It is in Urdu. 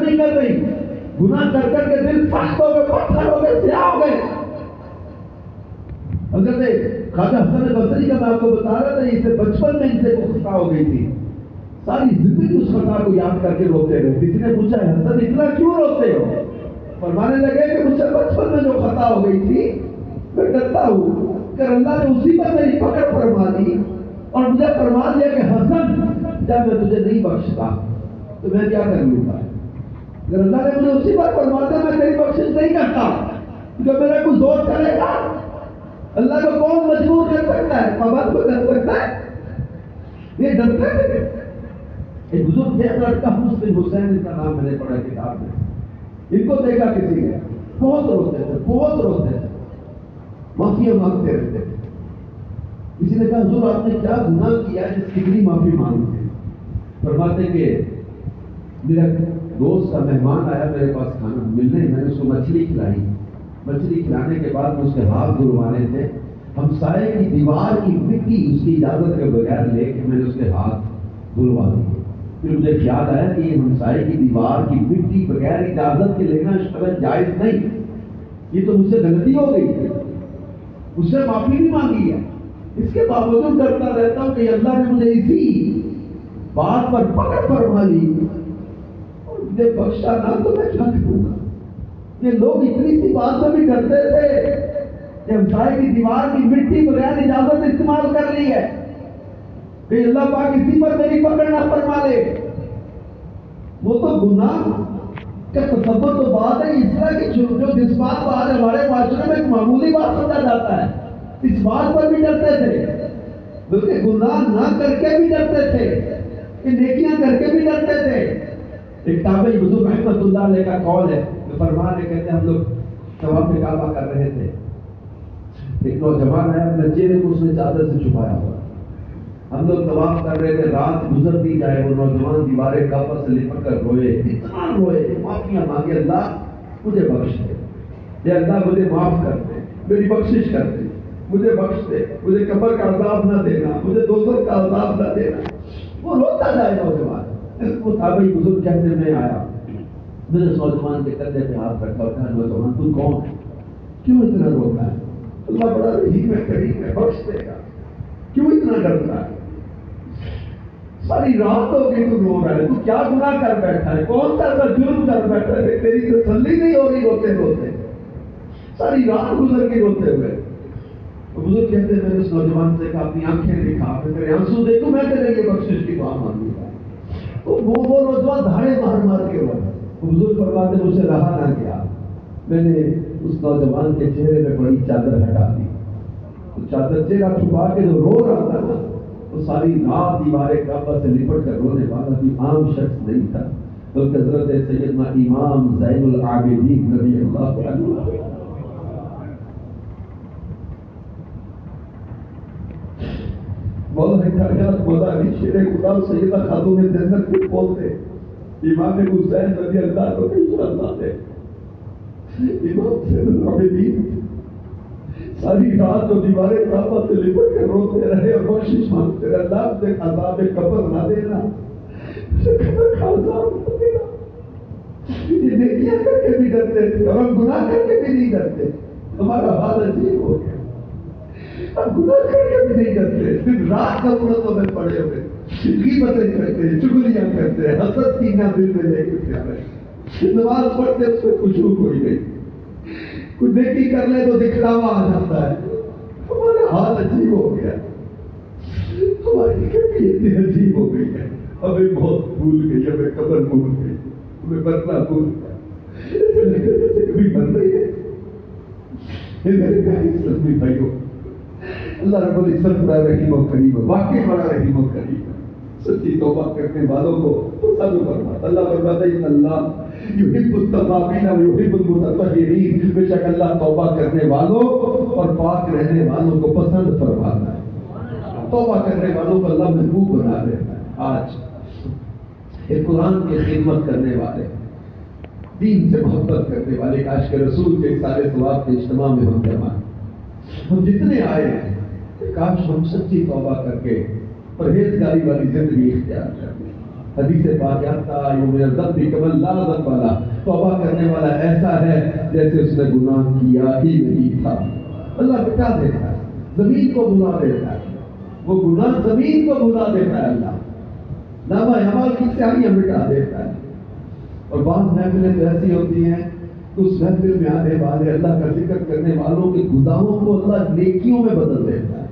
نہیں کر رہی. گناہ کر کر کے دل سخت ہو گئے, پتھر ہو گئے, سیاہ ہو گئے. حضرت خواجہ حسن بصری کا میں آپ کو بتا رہا تھا, اسے بچپن میں ان سے خطا ہو گئی تھی. ساری زندگی اس خطا کو یاد کر کے روتے رہے. کسی نے پوچھا حسن اتنا کیوں روتے ہو؟ فرمانے لگے کہ مجھ سے بچپن میں جو خطا ہو گئی تھی میں ڈرتا ہوں کہ اللہ نے اسی پر میری پکڑ فرما دی اور مجھے فرما دیا کہ حسن جب میں تجھے نہیں بخشتا تو میں کیا کر لوں گا. اگر اللہ نے مجھے اسی پر فرما دیا میں تیری بخشش نہیں کرتا, جو میرا کوئی زور کرے گا اللہ کو کون مجبور کر سکتا ہے, پابند کو کر سکتا ہے. یہ ڈرتے ہیں. ایک بزرگ تھے لڑکا حسن بن حسین, ان کا نام میں نے پڑھا کتاب میں. ان کو دیکھا کسی نے, بہت روتے تھے, بہت روتے تھے, معافیاں مانگتے رہتے تھے. کسی نے کہا حضور آپ نے کیا گناہ کیا جس کی اتنی معافی مانگتے ہیں؟ فرماتے کہ میرا دوست کا مہمان آیا میرے پاس کھانا ملنے, میں نے اس کو مچھلی کھلائی. مچھلی کھلانے کے بعد میں اس کے ہاتھ دھلوانے تھے, ہمسائے کی دیوار کی مٹی اس کی اجازت کے بغیر لے کے میں نے اس کے ہاتھ دھلوا دیے. پھر مجھے خیال آیا کہ یہ ہمسائے کی دیوار کی مٹی بغیر اجازت کے لینا شاید جائز نہیں, یہ تو مجھ سے غلطی ہو گئی, اس سے معافی بھی مانگی ہے. اس کے باوجود ڈرتا رہتا ہوں کہ اللہ نے مجھے اسی بات پر پکڑ فرما لی اور مجھے بخشا نہ تو میں کیا کروں گا. یہ لوگ اتنی سی بات سے بھی ڈرتے تھے کہ ہمسائے کی دیوار کی مٹی بغیر اجازت استعمال کر لی ہے کہ اللہ پاک اسی پر میری پکڑ نہ فرما لے. وہ تو گناہ کا تصور تو بات ہے, اس طرح کی جو جس بات کو آج ہمارے معاشرے میں ایک معمولی بات سمجھا جاتا ہے, اس بات پر بھی ڈرتے تھے. بلکہ گناہ نہ کر کے بھی ڈرتے تھے, کہ نیکیاں کر کے بھی ڈرتے تھے. ایک تابعی بزرگ رحمۃ اللہ علیہ کا قول ہے, فرمان ہے, کہتے ہیں ہم لوگ طواف کعبہ کر رہے تھے, ایک نوجوان آیا, اپنے چہرے کو اس نے چادر سے چھپایا ہوا. ہم لوگ طواف کر رہے تھے, رات گزرتی جائے, وہ نوجوان دیوارے کعبہ سے لپٹ کر روئے, اتنا روئے, معافیاں مانگے, اللہ مجھے بخش دے, اے اللہ مجھے معاف کر دے, میری بخشش کر دے, مجھے بخش دے, مجھے قبر کا عذاب نہ دینا, مجھے دوزخ کا عذاب نہ دینا. وہ روتا جائے نوجوان. وہ تابعی بزرگ کہتے میں آیا, میں نے اس نوجوان کے کندھے پہ ہاتھ رکھا اور کہا نوجوان تو کون ہے, کیوں اتنا روتا ہے؟ اللہ بڑا رحیم ہے, کریم ہے, بخش دے گا, کیوں اتنا ڈرتا ہے؟ ساری رات ہو گئی تو رو رہا ہے, تو کیا گناہ کر بیٹھا ہے, کون سا ایسا جرم کر بیٹھا ہے, تیری تسلی نہیں ہو رہی روتے روتے, ساری رات گزر گئی روتے ہوئے. بزرگ کہتے ہیں میں نے اس نوجوان سے کہا اپنی آنکھیں دکھا, میں تیرے آنسو دیکھوں, میں تیرے لیے بخشش کی دعا مانگوں گا. تو وہ نوجوان دھاڑے مار مار کے روتا. بزرگ فرماتے مجھ سے رہا نہ گیا, میں نے اس نوجوان کے چہرے میں بڑی چادر ہٹا دی. چادر چہرہ چھپا کے جو رو رہا تھا نا, وہ ساری رات دیوارے کعبہ سے لپٹ کر رونے والا کوئی عام شخص نہیں تھا, بلکہ حضرت سیدنا امام زین العابدین رضی اللہ عنہ. مولا علی شیر خدا سیدہ خاتون جنت کے بولتے امام حسین رضی اللہ عنہ کے شہزادہ تھے. امام زین العابدین ساری رات جو دیوارے کعبہ سے لپٹ کر روتے رہے اور بخشش مانگتے رہے, اللہ سے عذاب قبر نہ دینا, قبر کا عذاب نہ دینا. یہ نیکیاں کر کے بھی ڈرتے تھے اور ہم گناہ کر کے بھی نہیں ڈرتے. ہمارا حال عجیب ہو گیا, ہم گناہ کر کے بھی نہیں ڈرتے, صرف رات کا پورتوں میں پڑے ہوئے غیبتیں کرتے ہیں, چغلیاں کرتے ہیں, حسد کینہ دل میں لے کے پھر رہے. نماز پڑھتے اس میں خوشبو کوئی نہیں, کوئی نیکی کر لے تو دکھلاوا آ جاتا ہے. ہمارا حال عجیب ہو گیا, ہماری کیفیت عجیب ہو گئی ہے. ہمیں موت بھول گئی, ہمیں قبر بھول گئی, ہمیں مرنا بھول گیا, کبھی مر رہی ہے. میرے پیارے اسلامی بھائیوں, اللہ رب العزت بڑا رحیم و کریم ہے, واقعی بڑا رحیم و کریم ہے. سچی توبہ کرنے والوں کو سب فرماتا, اللہ فرماتا ہے اللہ یحب التوابین و یحب المتطہرین, بے شک اللہ توبہ کرنے والوں اور پاک رہنے والوں کو پسند فرماتا ہے. توبہ کرنے والوں کو اللہ محبوب بنا دیتا ہے. آج ایک قرآن کی خدمت کرنے والے, دین سے محبت کرنے والے, عاشق رسول کے سارے ثواب کے اجتماع میں ہم جمع ہیں. ہم جتنے آئے ہیں کاش ہم سچی توبہ کر کے پرہیزگاری والی زندگی اختیار کر لیں. حدیث پاک آتا ہے من الذنب کمن لا ذنب له، توبہ کرنے والا ایسا ہے جیسے اس نے گناہ کیا ہی نہیں تھا۔ اللہ بٹا دیتا ہے، زمین کو بھلا دیتا ہے، وہ گناہ زمین کو بھلا دیتا ہے اللہ، نامہ اعمال کی سیاہیاں مٹا دیتا ہے۔ اور بعض محفلیں تو ایسی ہوتی ہیں کہ اس محفل میں آنے والے اللہ کا ذکر کرنے والوں کے گناہوں کو اللہ نیکیوں میں بدل دیتا ہے۔